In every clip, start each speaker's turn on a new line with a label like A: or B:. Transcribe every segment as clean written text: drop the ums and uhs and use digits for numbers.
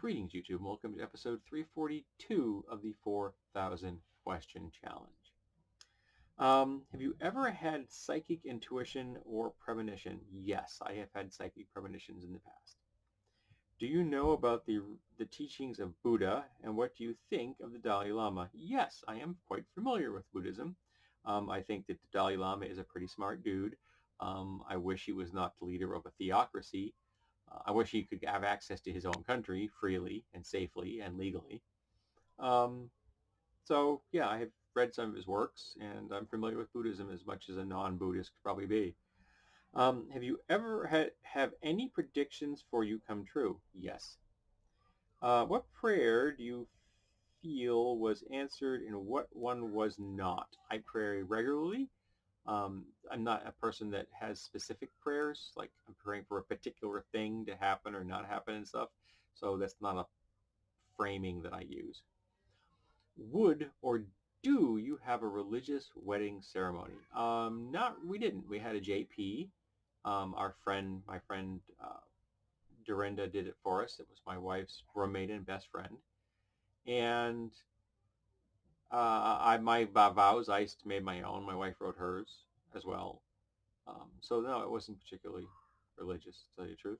A: Greetings, YouTube, and welcome to episode 342 of the 4,000 Question Challenge. Have you ever had psychic intuition or premonition? Yes, I have had psychic premonitions in the past. Do you know about the teachings of Buddha, and what do you think of the Dalai Lama? Yes, I am quite familiar with Buddhism. I think that the Dalai Lama is a pretty smart dude. I wish he was not the leader of a theocracy. I wish he could have access to his own country freely and safely and legally. Um, so, yeah, I have read some of his works, and I'm familiar with Buddhism as much as a non-Buddhist could probably be. Have you ever have any predictions for you come true? Yes. What prayer do you feel was answered and what one was not? I pray regularly. I'm not a person that has specific prayers, like I'm praying for a particular thing to happen or not happen and stuff. So that's not a framing that I use. Would or do you have a religious wedding ceremony? We didn't. We had a JP. My friend Dorinda did it for us. It was my wife's roommate and best friend. And my vows I made my own. My wife wrote hers as well. So no, it wasn't particularly religious, to tell you the truth.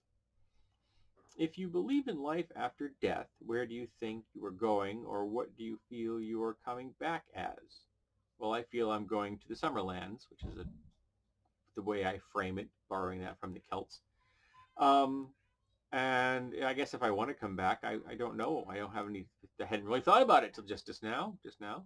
A: If you believe in life after death, where do you think you are going, or what do you feel you are coming back as? Well, I feel I'm going to the Summerlands, which is the way I frame it, borrowing that from the Celts. Um, and I guess if I want to come back, I don't know. I don't have any. I hadn't really thought about it till just now. Just now.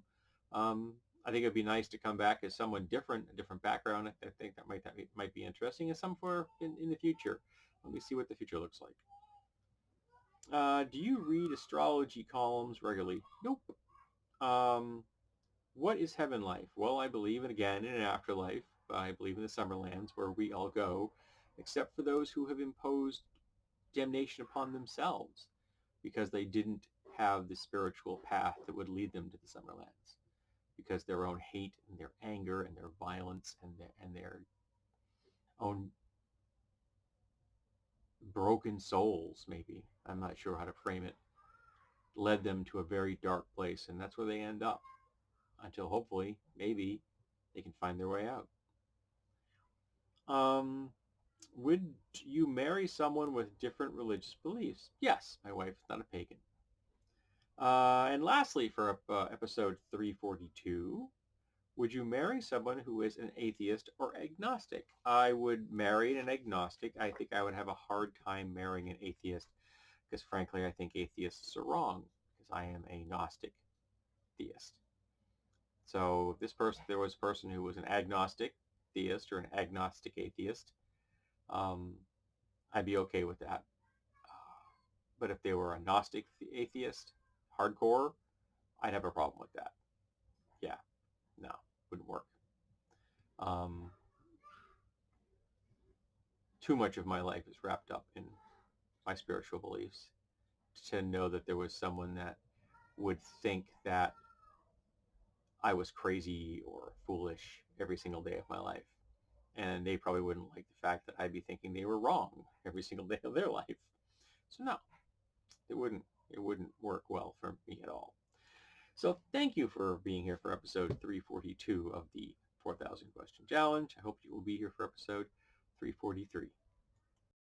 A: I think it'd be nice to come back as someone different, a different background. I think that might be interesting, and somewhere in the future. Let me see what the future looks like. Do you read astrology columns regularly? Nope. Um, what is heaven life? Well, I believe again in an afterlife. I believe in the Summerlands where we all go, except for those who have imposed damnation upon themselves because they didn't have the spiritual path that would lead them to the Summerlands, because their own hate and their anger and their violence and their own broken souls, maybe, I'm not sure how to frame it, led them to a very dark place, and that's where they end up until hopefully, maybe, they can find their way out. Um, would you marry someone with different religious beliefs? Yes, my wife is not a pagan. And lastly, for episode 342, would you marry someone who is an atheist or agnostic? I would marry an agnostic. I think I would have a hard time marrying an atheist because, frankly, I think atheists are wrong because I am a Gnostic theist. So if there was a person who was an agnostic theist or an agnostic atheist, I'd be okay with that. But if they were a Gnostic atheist, hardcore, I'd have a problem with that. Yeah, no, wouldn't work. Um, too much of my life is wrapped up in my spiritual beliefs to know that there was someone that would think that I was crazy or foolish every single day of my life. And they probably wouldn't like the fact that I'd be thinking they were wrong every single day of their life. So no, it wouldn't work well for me at all. So thank you for being here for episode 342 of the 4,000 Question Challenge. I hope you will be here for episode 343.